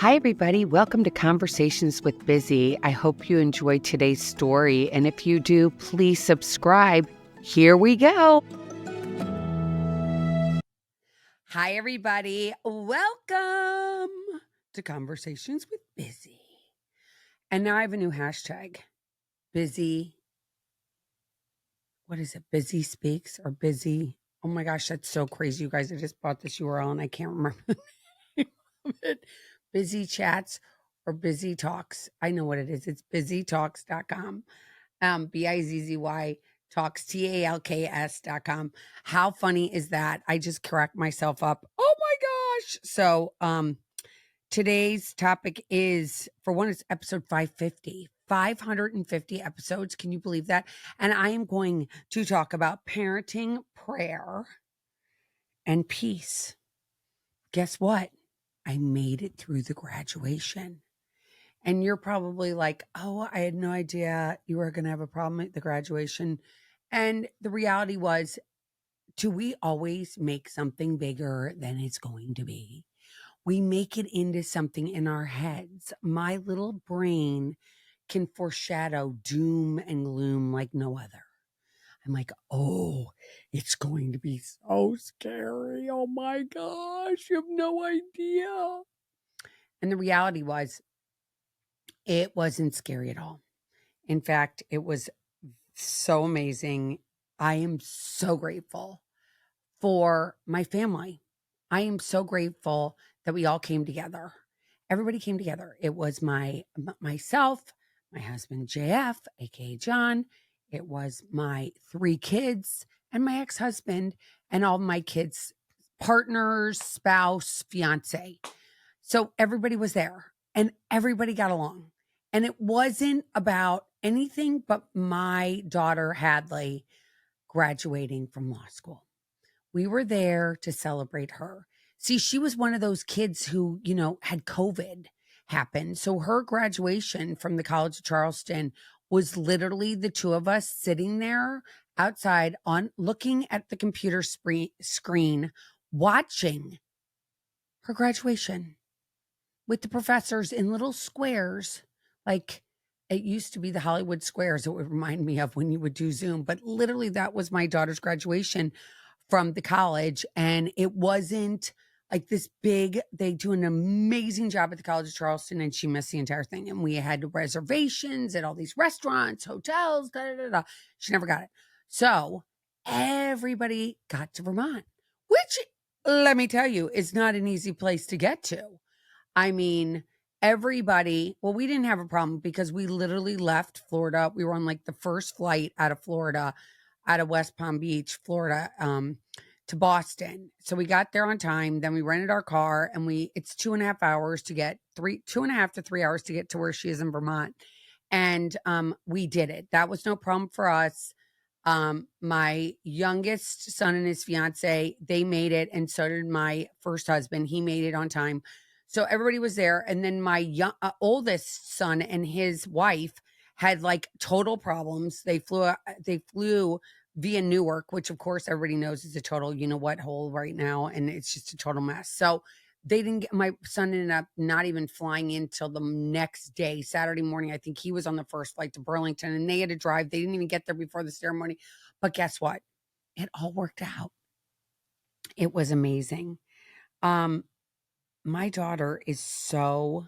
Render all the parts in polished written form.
Hi, everybody. Welcome to Conversations with Busy. I hope you enjoyed today's story. And if you do, please subscribe. Here we go. Hi, everybody. Welcome to Conversations with Busy. And now I have a new hashtag busy. What is it? Busy Speaks or Busy? Oh my gosh, that's so crazy, you guys. I just bought this URL and I can't remember the name of it. Busy Chats or Busy Talks. I know what it is. It's busytalks.com. BIZZY talks, TALKS.com. How funny is that? I just cracked myself up. Oh my gosh. So, today's topic is, for one, it's episode 550. 550 episodes. Can you believe that? And I am going to talk about parenting, prayer, and peace. Guess what? I made it through the graduation. And you're probably like, oh, I had no idea you were going to have a problem at the graduation. And the reality was, do we always make something bigger than it's going to be? We make it into something in our heads. My little brain can foreshadow doom and gloom like no other. I'm like, oh, it's going to be so scary. Oh my gosh, you have no idea. And the reality was, it wasn't scary at all. In fact, it was so amazing. I am so grateful for my family. I am so grateful that we all came together. Everybody came together. It was myself, my husband JF, aka John. It was my 3 kids and my ex-husband and all my kids' partners, spouse, fiance. So everybody was there and everybody got along. And it wasn't about anything but my daughter Hadley graduating from law school. We were there to celebrate her. See, she was one of those kids who, had COVID happen. So her graduation from the College of Charleston was literally the 2 of us sitting there outside on looking at the computer screen, watching her graduation with the professors in little squares. Like, it used to be the Hollywood squares it would remind me of when you would do Zoom. But literally, that was my daughter's graduation from the college. And it wasn't like this big, they do an amazing job at the College of Charleston, and she missed the entire thing. And we had reservations at all these restaurants, hotels, da, da, da, da. She never got it. So everybody got to Vermont, which, let me tell you, is not an easy place to get to. I mean, everybody, well, we didn't have a problem because we literally left Florida. We were on like the first flight out of Florida, out of West Palm Beach, Florida, to Boston. So we got there on time. Then we rented our car, and it's 2.5 hours to get 2.5 to 3 hours to get to where she is in Vermont. And we did it. That was no problem for us. My youngest son and his fiance, they made it. And so did my first husband. He made it on time. So everybody was there. And then my oldest son and his wife had like total problems. They flew via Newark, which of course everybody knows is a total, hole right now. And it's just a total mess. So they didn't get, my son ended up not even flying in till the next day, Saturday morning. I think he was on the first flight to Burlington, and they had to drive. They didn't even get there before the ceremony. But guess what? It all worked out. It was amazing. My daughter is so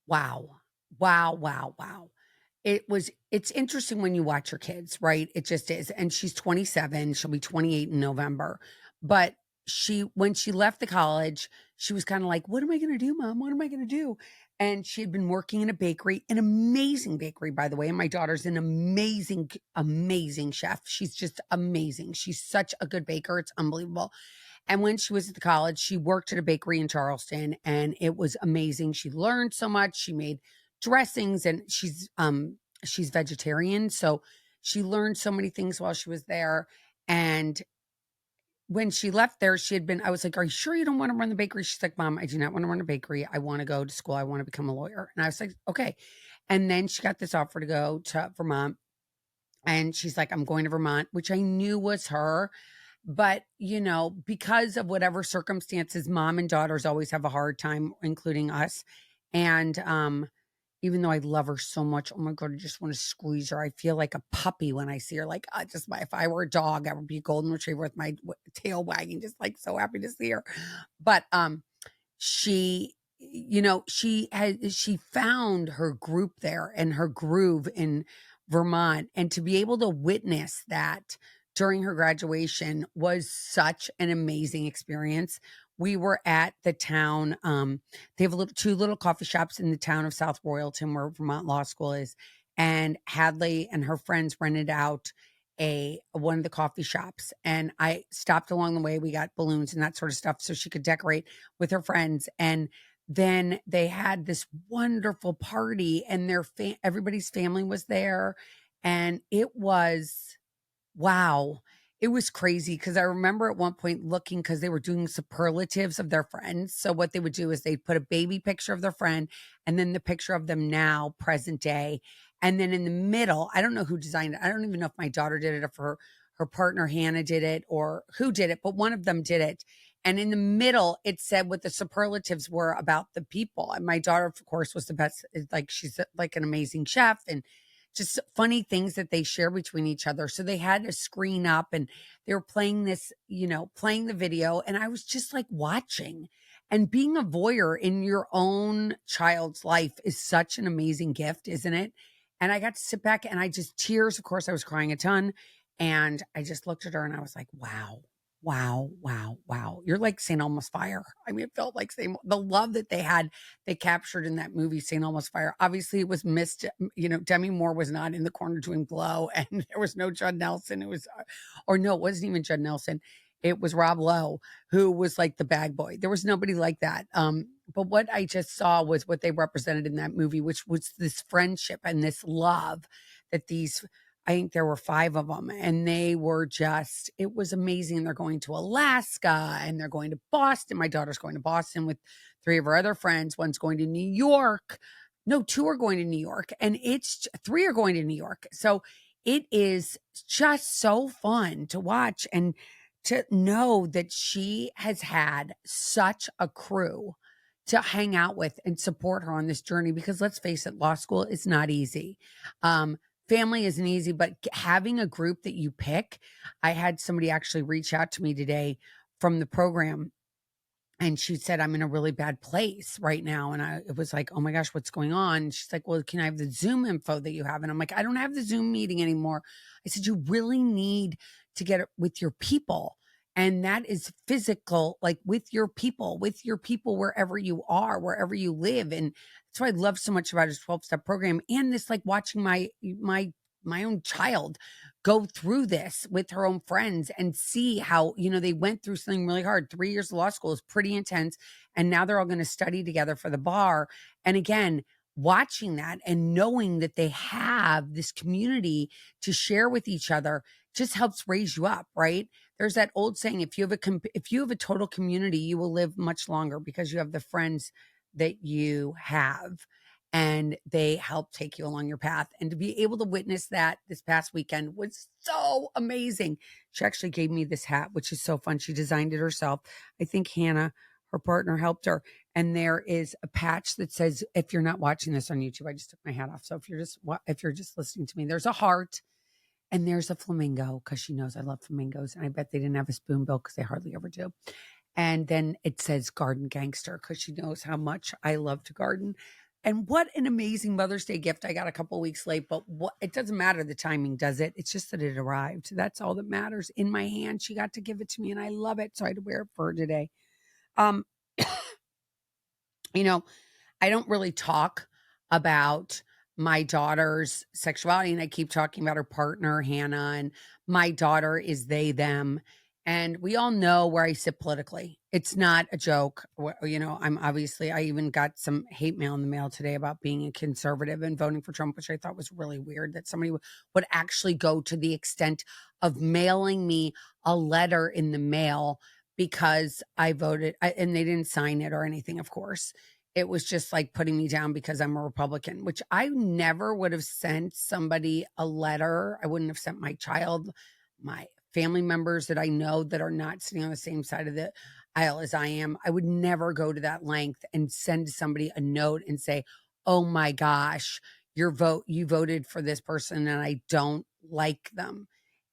wow. Wow, wow, wow. It's interesting when you watch your kids, right? It just is. And she's 27, she'll be 28 in November. But when she left the college, she was kind of like, what am I going to do, Mom? What am I going to do? And she had been working in a bakery, an amazing bakery, by the way. And my daughter's an amazing, amazing chef. She's just amazing. She's such a good baker. It's unbelievable. And when she was at the college, she worked at a bakery in Charleston, and it was amazing. She learned so much. She made dressings, and she's vegetarian, so she learned so many things while she was there. And when she left there, I was like, are you sure you don't want to run the bakery? She's like, Mom, I do not want to run a bakery. I want to go to school. I want to become a lawyer. And I was like, okay. And then she got this offer to go to Vermont. And she's like, I'm going to Vermont, which I knew was her. But, because of whatever circumstances, mom and daughters always have a hard time, including us. And even though I love her so much, oh my God, I just want to squeeze her. I feel like a puppy when I see her. Like, if I were a dog, I would be a golden retriever with my tail wagging, just like so happy to see her. But she found her group there and her groove in Vermont, and to be able to witness that during her graduation was such an amazing experience. We were at the town, they have two little coffee shops in the town of South Royalton where Vermont Law School is, and Hadley and her friends rented out a one of the coffee shops, and I stopped along the way. We got balloons and that sort of stuff so she could decorate with her friends. And then they had this wonderful party, and everybody's family was there, and it was wow. It was crazy because I remember at one point looking, because they were doing superlatives of their friends. So what they would do is they'd put a baby picture of their friend and then the picture of them now, present day. And then in the middle, I don't know who designed it. I don't even know if my daughter did it, or if her partner Hannah did it, or who did it, but one of them did it. And in the middle, it said what the superlatives were about the people. And my daughter, of course, was the best. Like, she's like an amazing chef, and just funny things that they share between each other. So they had a screen up and they were playing this, playing the video. And I was just like watching, and being a voyeur in your own child's life is such an amazing gift, isn't it? And I got to sit back and tears, of course, I was crying a ton. And I just looked at her and I was like, wow. Wow, wow, wow. You're like St. Elmo's Fire. I mean, it felt like the love that they captured in that movie, St. Elmo's Fire. Obviously, it was missed. Demi Moore was not in the corner doing blow, and there was no Judd Nelson. It was, or no, it wasn't even Judd Nelson. It was Rob Lowe, who was like the bag boy. There was nobody like that. But what I just saw was what they represented in that movie, which was this friendship and this love that I think there were 5 of them, and they were it was amazing. They're going to Alaska and they're going to Boston. My daughter's going to Boston with 3 of her other friends. One's going to New York. No, 2 are going to New York, and 3 are going to New York. So it is just so fun to watch and to know that she has had such a crew to hang out with and support her on this journey, because let's face it, law school is not easy. Family isn't easy, but having a group that you pick. I had somebody actually reach out to me today from the program, and she said, I'm in a really bad place right now. And it was like, oh my gosh, what's going on? And she's like, well, can I have the Zoom info that you have? And I'm like, I don't have the Zoom meeting anymore. I said, you really need to get it with your people. And that is physical, like with your people wherever you are, wherever you live. And that's what I love so much about his 12-step program. And this, like watching my own child go through this with her own friends and see how, they went through something really hard. 3 years of law school is pretty intense. And now they're all going to study together for the bar. And again, watching that and knowing that they have this community to share with each other just helps raise you up, right? There's that old saying, if you have a total community, you will live much longer because you have the friends that you have, and they help take you along your path. And to be able to witness that this past weekend was so amazing. She actually gave me this hat, which is so fun. She designed it herself. I think Hannah, her partner, helped her. And there is a patch that says, if you're not watching this on YouTube, I just took my hat off. So if you're just listening to me, there's a heart and there's a flamingo, because she knows I love flamingos. And I bet they didn't have a spoonbill because they hardly ever do. And then it says Garden Gangster, because she knows how much I love to garden. And what an amazing Mother's Day gift. I got a couple weeks late, but it doesn't matter the timing, does it? It's just that it arrived. That's all that matters. In my hand, she got to give it to me, and I love it. So I had to wear it for her today. I don't really talk about my daughter's sexuality, and I keep talking about her partner, Hannah, and my daughter is they, them. And we all know where I sit politically. It's not a joke. I even got some hate mail in the mail today about being a conservative and voting for Trump, which I thought was really weird, that somebody would actually go to the extent of mailing me a letter in the mail because I voted, and they didn't sign it or anything, of course. It was just like putting me down because I'm a Republican, which I never would have sent somebody a letter. I wouldn't have sent my child, my family members that I know that are not sitting on the same side of the aisle as I am, I would never go to that length and send somebody a note and say, "Oh my gosh, you voted for this person and I don't like them."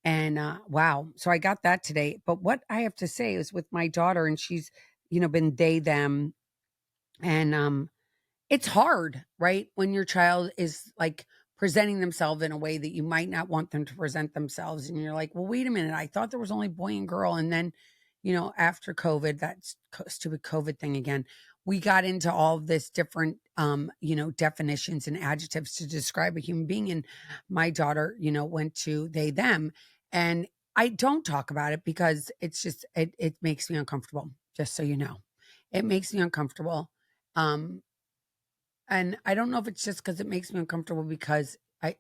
And wow, so I got that today. But what I have to say is with my daughter, and she's, been they them, and it's hard, right? When your child is like presenting themselves in a way that you might not want them to present themselves. And you're like, well, wait a minute. I thought there was only boy and girl. And then, after COVID, that stupid COVID thing again, we got into all of this different, definitions and adjectives to describe a human being. And my daughter, went to they, them. And I don't talk about it because it's just, it makes me uncomfortable, just so you know. It makes me uncomfortable. And I don't know if it's just because it makes me uncomfortable because I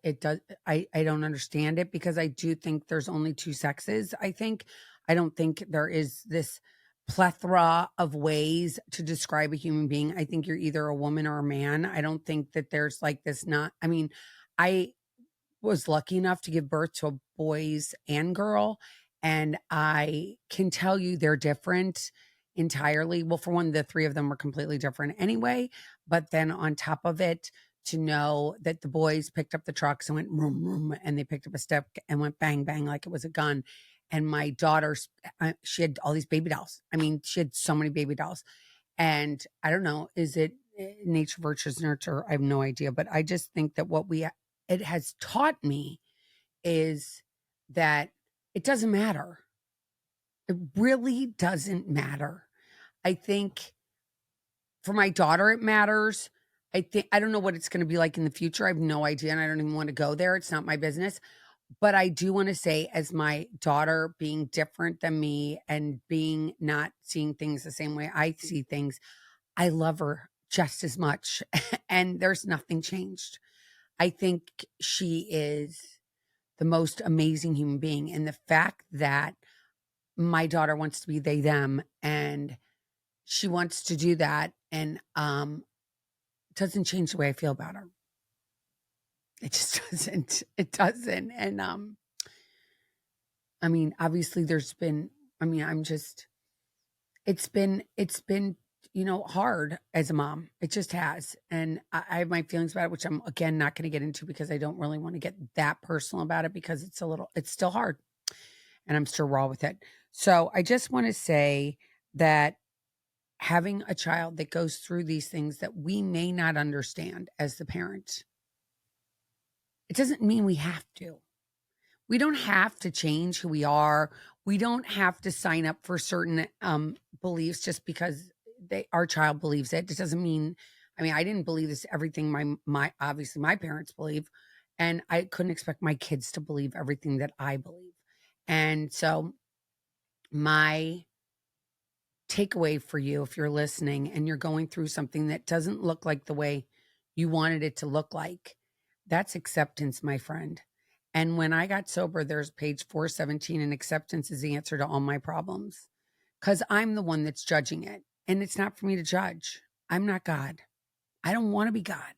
don't understand it, because I do think there's only two sexes. I don't think there is this plethora of ways to describe a human being. I think you're either a woman or a man. I don't think that there's like this not, I mean, I was lucky enough to give birth to a boys and girl, and I can tell you they're different entirely. Well, for one, the three of them were completely different anyway. But then on top of it, to know that the boys picked up the trucks and went vroom, vroom, and they picked up a step and went bang, bang, like it was a gun. And my daughter's, she had all these baby dolls. I mean, she had so many baby dolls. And I don't know, is it nature versus nurture? I have no idea. But I just think that it has taught me is that it doesn't matter. It really doesn't matter. I think for my daughter, it matters. I don't know what it's going to be like in the future. I have no idea, and I don't even want to go there. It's not my business. But I do want to say, as my daughter being different than me and being not seeing things the same way I see things, I love her just as much. And there's nothing changed. I think she is the most amazing human being. And the fact that my daughter wants to be they, them, and she wants to do that, and doesn't change the way I feel about her. It just doesn't. It doesn't. And I mean, obviously it's been, hard as a mom. It just has. And I have my feelings about it, which I'm again not going to get into because I don't really want to get that personal about it, because it's still hard and I'm still raw with it. So I just want to say that having a child that goes through these things that we may not understand as the parent, it doesn't mean we have to. We don't have to change who we are. We don't have to sign up for certain beliefs just because our child believes it. It doesn't mean, I mean, I didn't believe this everything my obviously my parents believe, and I couldn't expect my kids to believe everything that I believe. And so my takeaway for you, if you're listening and you're going through something that doesn't look like the way you wanted it to look like, that's acceptance, my friend. And when I got sober, there's page 417, and acceptance is the answer to all my problems, because I'm the one that's judging it. And it's not for me to judge. I'm not God. I don't want to be God.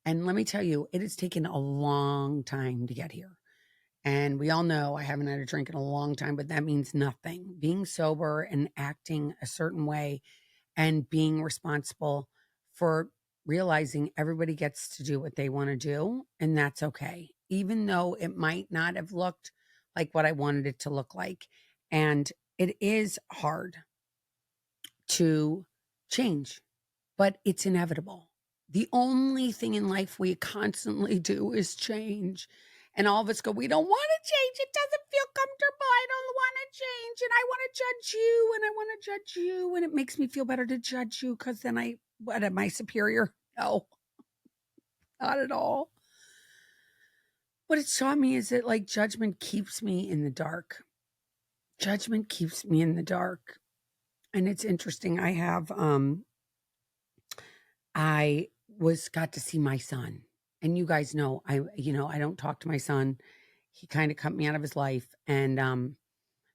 And let me tell you, it has taken a long time to get here. And we all know I haven't had a drink in a long time, but that means nothing. Being sober and acting a certain way and being responsible for realizing everybody gets to do what they want to do, and that's okay, even though it might not have looked like what I wanted it to look like. And it is hard to change, but it's inevitable. The only thing in life we constantly do is change. And all of us go, we don't want to change. It doesn't feel comfortable. I don't want to change. And I want to judge you. And I want to judge you. And it makes me feel better to judge you, because then what am I superior? No, not at all. What it taught me is that like judgment keeps me in the dark. Judgment keeps me in the dark. And it's interesting. I got to see my son, and you guys know, I don't talk to my son. He kind of cut me out of his life. And,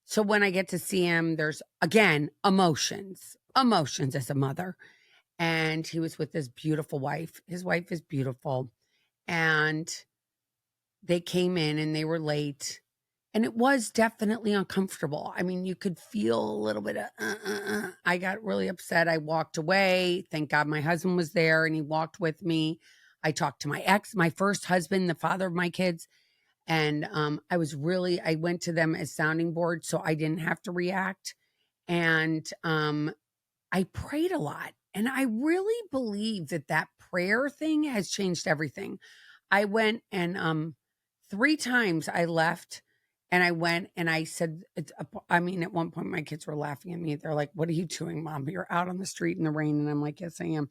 so when I get to see him, there's again, emotions as a mother. And he was with his beautiful wife. His wife is beautiful. And they came in and they were late. And it was definitely uncomfortable. I mean, you could feel a little bit of, I got really upset. I walked away. Thank God my husband was there and he walked with me. I talked to my ex, my first husband, the father of my kids. And I went to them as sounding board so I didn't have to react. And I prayed a lot. And I really believe that that prayer thing has changed everything. I went and 3 times I left and I went and I said, I mean, at one point my kids were laughing at me. They're like, "What are you doing, Mom? You're out on the street in the rain." And I'm like, "Yes, I am."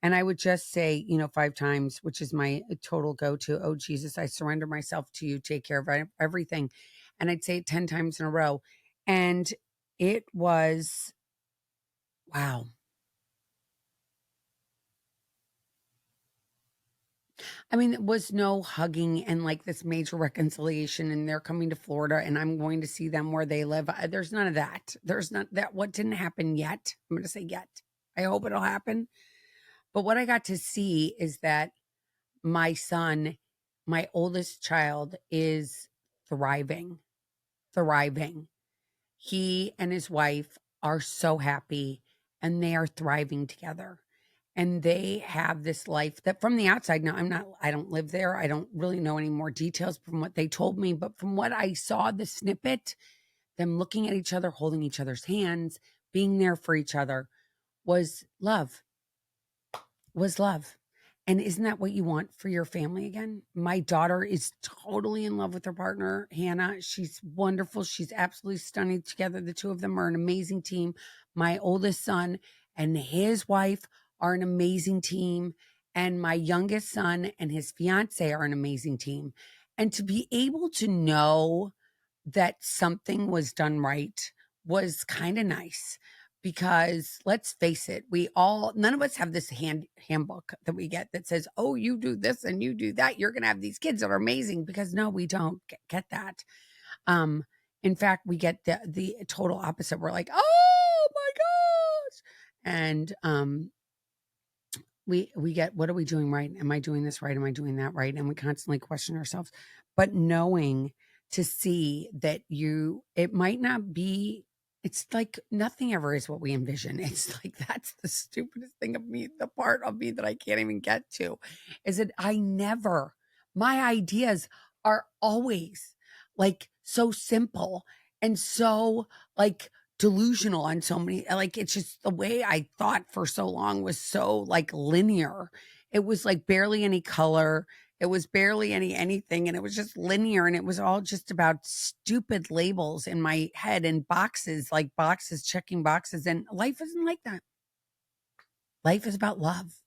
And I would just say, 5 times, which is my total go-to, "Oh, Jesus, I surrender myself to you. Take care of everything." And I'd say it 10 times in a row. And it was, wow. I mean, it was no hugging and like this major reconciliation, and they're coming to Florida, and I'm going to see them where they live. There's none of that. There's not that. What didn't happen yet? I'm going to say yet. I hope it'll happen. But what I got to see is that my son, my oldest child, is thriving, thriving. He and his wife are so happy and they are thriving together. And they have this life that from the outside, now I don't live there. I don't really know any more details from what they told me, but from what I saw, the snippet, them looking at each other, holding each other's hands, being there for each other was love, was love. And isn't that what you want for your family again? My daughter is totally in love with her partner, Hannah. She's wonderful. She's absolutely stunning together. The two of them are an amazing team. My oldest son and his wife are an amazing team. And my youngest son and his fiance are an amazing team. And to be able to know that something was done right was kind of nice because let's face it, none of us have this handbook that we get that says, "Oh, you do this and you do that. You're going to have these kids that are amazing," because no, we don't get that. Um, in fact, we get the total opposite. We're like, "Oh my gosh." And we get, what are we doing right? Am I doing this right? Am I doing that right? And we constantly question ourselves. But knowing to see that it might not be, it's like nothing ever is what we envision. It's like that's the stupidest thing of me, the part of me that I can't even get to, is that my ideas are always like so simple and so like delusional on so many, like it's just the way I thought for so long was so like linear. It was like barely any color. It was barely anything, and it was just linear, and it was all just about stupid labels in my head and boxes, like boxes, checking boxes. And life isn't like that. Life is about love.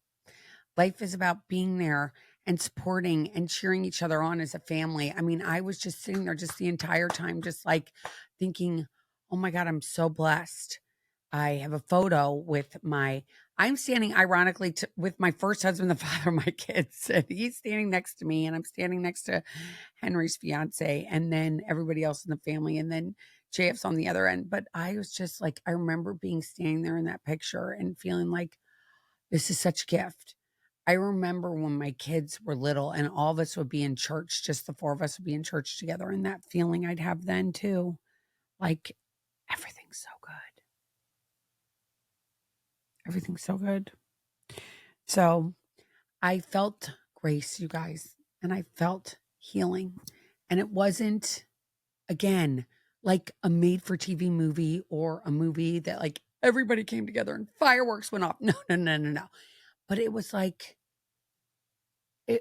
Life is about being there and supporting and cheering each other on as a family. I mean, I was just sitting there just the entire time, just like thinking, "Oh my God, I'm so blessed." I have a photo with I'm standing ironically with my first husband, the father of my kids, and he's standing next to me, and I'm standing next to Henry's fiance, and then everybody else in the family, and then JF's on the other end. But I was just like, I remember being standing there in that picture and feeling like this is such a gift. I remember when my kids were little and all of us would be in church, just the four of us would be in church together, and that feeling I'd have then too. Like, everything's so good. Everything's so good. So I felt grace, you guys, and I felt healing. And it wasn't, again, like a made for TV movie or a movie that like everybody came together and fireworks went off. No, no, no, no, no. But it was like,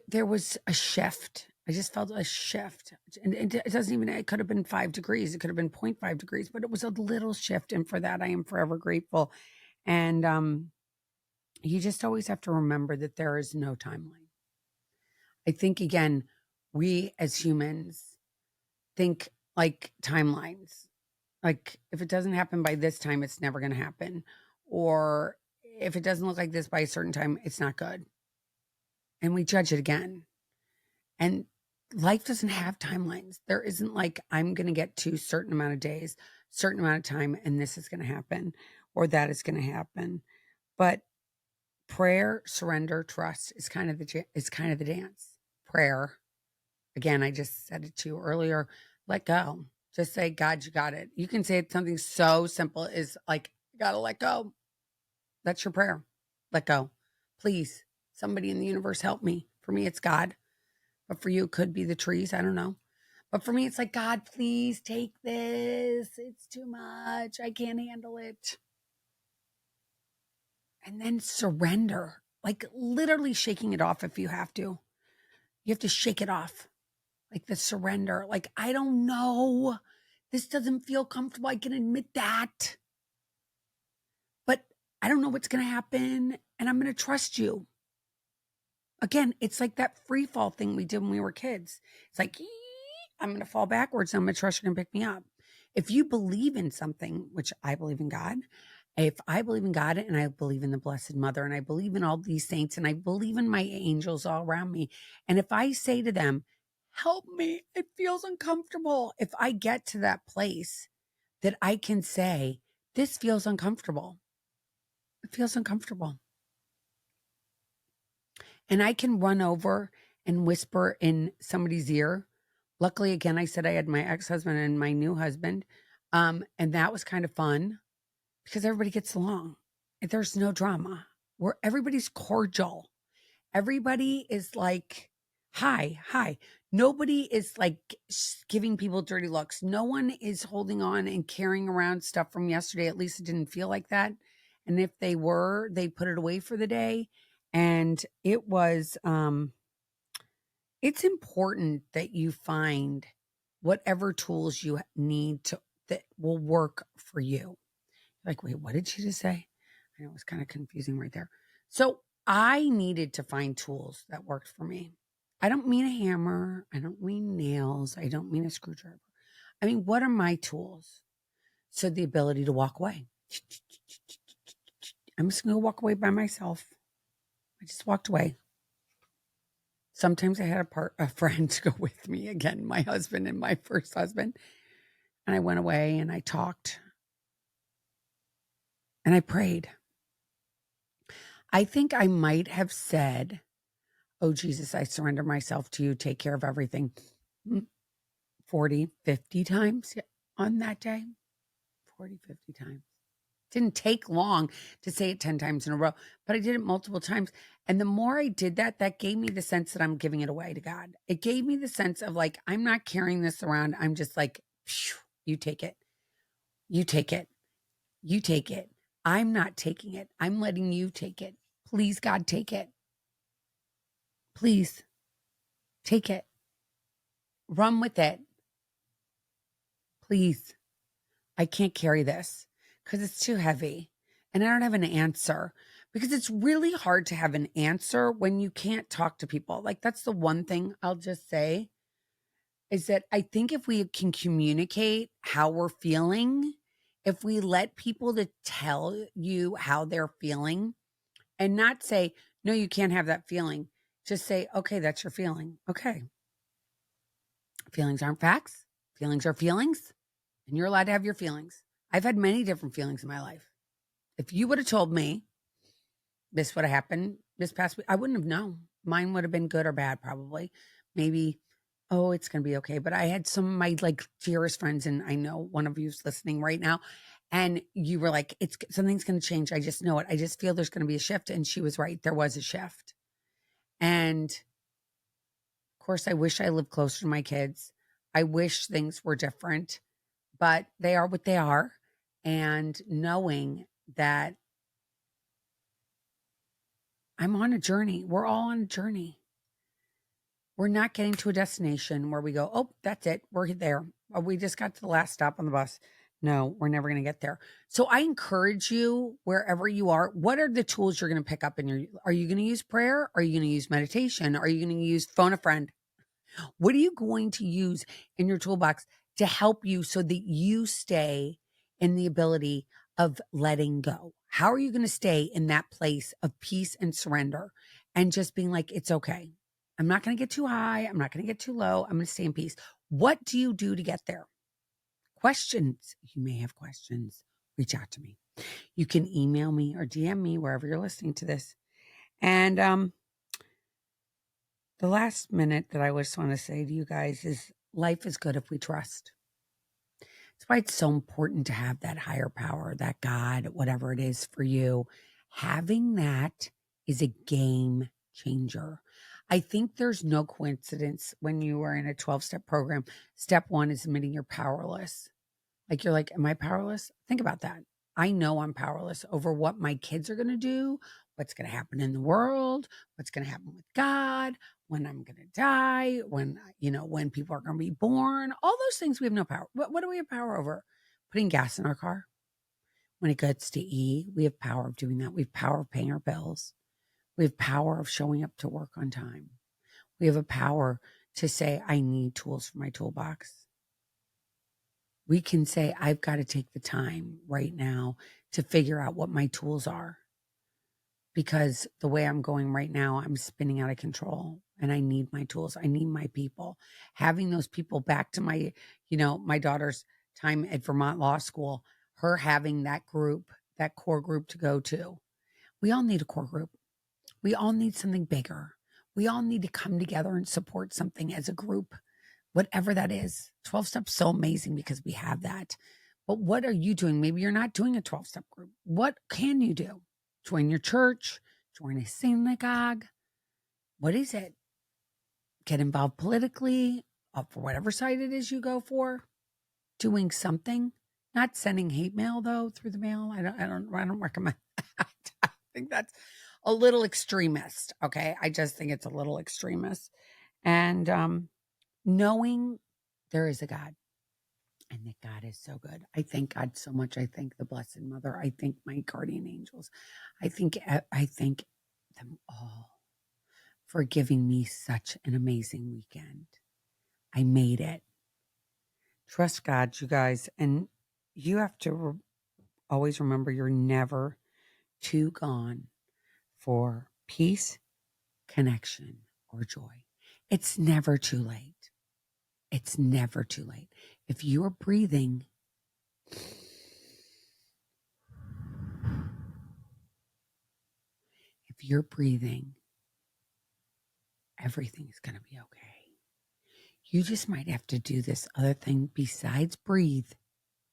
there was a shift. I just felt a shift. And it doesn't even, it could have been 5 degrees. It could have been 0.5 degrees, but it was a little shift. And for that, I am forever grateful. And you just always have to remember that there is no timeline. I think, again, we as humans think like timelines. Like if it doesn't happen by this time, it's never going to happen. Or if it doesn't look like this by a certain time, it's not good. And we judge it again. And life doesn't have timelines. There isn't like, I'm going to get to a certain amount of days, certain amount of time, and this is going to happen or that is going to happen. But prayer, surrender, trust is kind of the dance. Prayer, again, I just said it to you earlier, let go. Just say, God, you got it. You can say something so simple as like, you got to let go. That's your prayer. Let go. Please, somebody in the universe help me. For me, it's God. But for you, it could be the trees. I don't know. But for me, it's like, God, please take this. It's too much. I can't handle it. And then surrender, like literally shaking it off if you have to. You have to shake it off, like the surrender. Like, I don't know. This doesn't feel comfortable. I can admit that. But I don't know what's going to happen. And I'm going to trust you. Again, it's like that free fall thing we did when we were kids. It's like, I'm going to fall backwards. And I'm going to trust you're going to pick me up. If you believe in something, which I believe in God, if I believe in God and I believe in the Blessed Mother and I believe in all these saints and I believe in my angels all around me, and if I say to them, help me, it feels uncomfortable. If I get to that place that I can say, this feels uncomfortable. It feels uncomfortable. And I can run over and whisper in somebody's ear. Luckily, again, I said I had my ex-husband and my new husband. And that was kind of fun because everybody gets along. There's no drama. Where everybody's cordial. Everybody is like, hi. Nobody is like giving people dirty looks. No one is holding on and carrying around stuff from yesterday. At least it didn't feel like that. And if they were, they put it away for the day. And it was, it's important that you find whatever tools you need to that will work for you. Like, wait, what did she just say? I know it was kind of confusing right there. So I needed to find tools that worked for me. I don't mean a hammer. I don't mean nails. I don't mean a screwdriver. I mean, what are my tools? So the ability to walk away. I'm just going to walk away by myself. I just walked away. Sometimes I had a friend to go with me, again, my husband and my first husband. And I went away and I talked and I prayed. I think I might have said, oh, Jesus, I surrender myself to you. Take care of everything. 40, 50 times on that day. 40, 50 times. Didn't take long to say it 10 times in a row, but I did it multiple times. And the more I did that, that gave me the sense that I'm giving it away to God. It gave me the sense of like, I'm not carrying this around. I'm just like, you take it. You take it. You take it. I'm not taking it. I'm letting you take it. Please, God, take it. Please take it. Run with it. Please. I can't carry this because it's too heavy and I don't have an answer, because it's really hard to have an answer when you can't talk to people. Like, that's the one thing I'll just say is that I think if we can communicate how we're feeling, if we let people to tell you how they're feeling and not say, no, you can't have that feeling. Just say, okay, that's your feeling. Okay. Feelings aren't facts. Feelings are feelings, and you're allowed to have your feelings. I've had many different feelings in my life. If you would have told me this would have happened this past week, I wouldn't have known. Mine would have been good or bad, probably. Maybe, oh, it's going to be okay. But I had some of my like dearest friends, and I know one of you's listening right now, and you were like, it's something's going to change. I just know it. I just feel there's going to be a shift. And she was right. There was a shift. And of course, I wish I lived closer to my kids. I wish things were different, but they are what they are. And knowing that I'm on a journey. We're all on a journey. We're not getting to a destination where we go, oh, that's it. We're there. Oh, we just got to the last stop on the bus. No, we're never going to get there. So I encourage you, wherever you are, what are the tools you're going to pick up in your, are you going to use prayer? Are you going to use meditation? Are you going to use phone a friend? What are you going to use in your toolbox to help you so that you stay in the ability of letting go? How are you going to stay in that place of peace and surrender and just being like, it's okay. I'm not going to get too high. I'm not going to get too low. I'm going to stay in peace. What do you do to get there? Questions. You may have questions. Reach out to me. You can email me or DM me wherever you're listening to this. And the last minute that I just want to say to you guys is life is good if we trust. That's why it's so important to have that higher power, that God, whatever it is for you. Having that is a game changer. I think there's no coincidence when you are in a 12-step program. Step 1 is admitting you're powerless. Like you're like, am I powerless? Think about that. I know I'm powerless over what my kids are going to do, what's going to happen in the world, what's going to happen with God, when I'm going to die, when people are going to be born, all those things we have no power. What do we have power over? Putting gas in our car. When it gets to E, we have power of doing that. We have power of paying our bills. We have power of showing up to work on time. We have a power to say, I need tools for my toolbox. We can say, I've got to take the time right now to figure out what my tools are. Because the way I'm going right now, I'm spinning out of control and I need my tools. I need my people. Having those people back to my daughter's time at Vermont Law School, her having that group, that core group to go to. We all need a core group. We all need something bigger. We all need to come together and support something as a group. Whatever that is. 12 steps so amazing because we have that. But what are you doing? Maybe you're not doing a 12-step group. What can you do? Join your church, join a synagogue. What is it? Get involved politically, for whatever side it is you go for. Doing something. Not sending hate mail though through the mail. I don't recommend that. I think that's a little extremist. Okay. I just think it's a little extremist. And knowing there is a God and that God is so good. I thank God so much. I thank the Blessed Mother. I thank my guardian angels. I thank them all for giving me such an amazing weekend. I made it. Trust God, you guys. And you have to always remember you're never too gone for peace, connection, or joy. It's never too late. It's never too late. If you're breathing, everything's going to be okay. You just might have to do this other thing besides breathe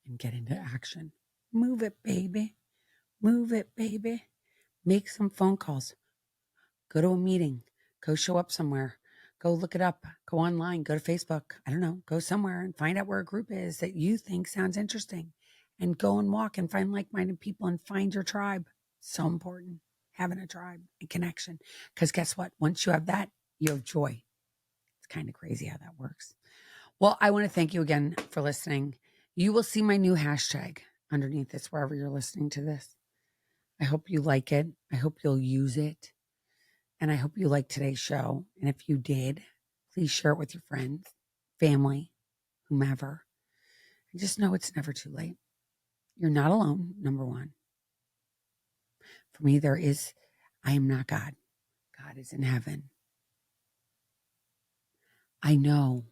and get into action. Move it, baby. Move it, baby. Make some phone calls. Go to a meeting. Go show up somewhere. Go look it up. Go online. Go to Facebook. I don't know. Go somewhere and find out where a group is that you think sounds interesting. And go and walk and find like-minded people and find your tribe. So important. Having a tribe and connection. Because guess what? Once you have that, you have joy. It's kind of crazy how that works. Well, I want to thank you again for listening. You will see my new hashtag underneath this, wherever you're listening to this. I hope you like it. I hope you'll use it. And I hope you liked today's show. And if you did, please share it with your friends, family, whomever. And just know it's never too late. You're not alone, number one. For me, I am not God. God is in heaven. I know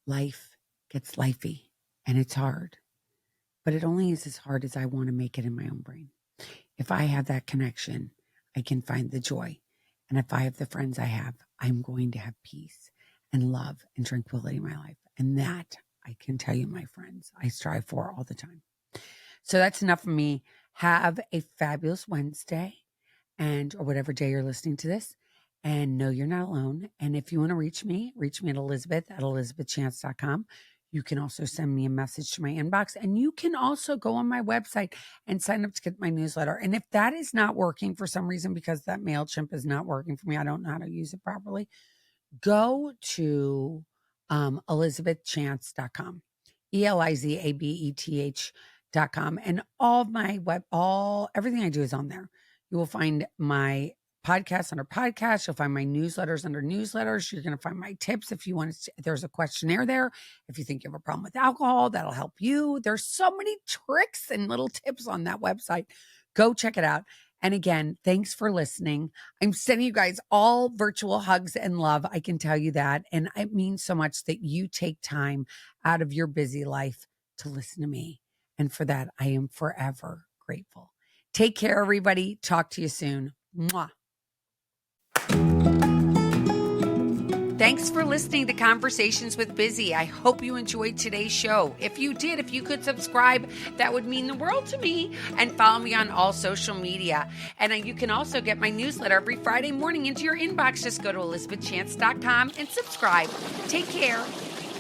life gets lifey and it's hard, but it only is as hard as I want to make it in my own brain. If I have that connection, I can find the joy. And if I have the friends I have, I'm going to have peace and love and tranquility in my life. And that, I can tell you, my friends, I strive for all the time. So that's enough for me. Have a fabulous Wednesday or whatever day you're listening to this. And know you're not alone. And if you want to reach me at elizabeth@elizabethchance.com. You can also send me a message to my inbox. And you can also go on my website and sign up to get my newsletter. And if that is not working for some reason, because that MailChimp is not working for me, I don't know how to use it properly, go to elizabethchance.com, elizabeth.com. And everything I do is on there. You will find my podcast under podcasts. You'll find my newsletters under newsletters. You're going to find my tips if you want to. There's a questionnaire there. If you think you have a problem with alcohol, that'll help you. There's so many tricks and little tips on that website. Go check it out. And again, thanks for listening. I'm sending you guys all virtual hugs and love. I can tell you that. And it means so much that you take time out of your busy life to listen to me. And for that, I am forever grateful. Take care, everybody. Talk to you soon. Mwah. Thanks for listening to Conversations with Busy. I hope you enjoyed today's show. If you did, if you could subscribe, that would mean the world to me. And follow me on all social media. And you can also get my newsletter every Friday morning into your inbox. Just go to elizabethchance.com and subscribe. Take care.